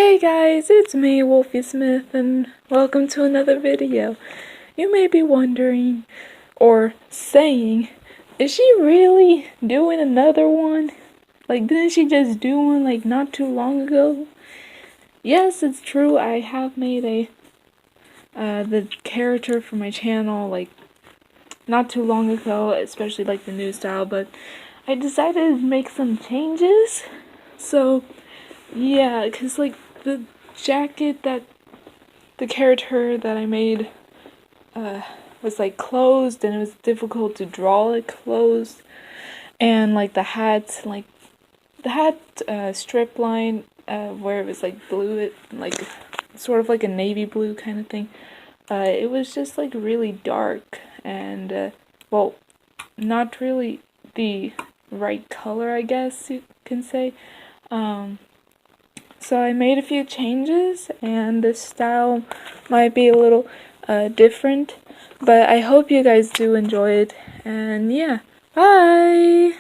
Hey guys, it's me, Wolfie Smith, and welcome to another video. You may be wondering, or saying, is she really doing another one? Like, didn't she just do one, like, not too long ago? Yes, it's true, I have made the character for my channel, like, not too long ago, especially, like, the new style, but I decided to make some changes, so, yeah, because, like, the jacket that the character that I made was like closed, and it was difficult to draw it closed, and like the hat strip line where it was like blue, like sort of like a navy blue kind of thing, it was just like really dark and well, not really the right color, I guess you can say. So I made a few changes, and the style might be a little different, but I hope you guys do enjoy it, and yeah, bye!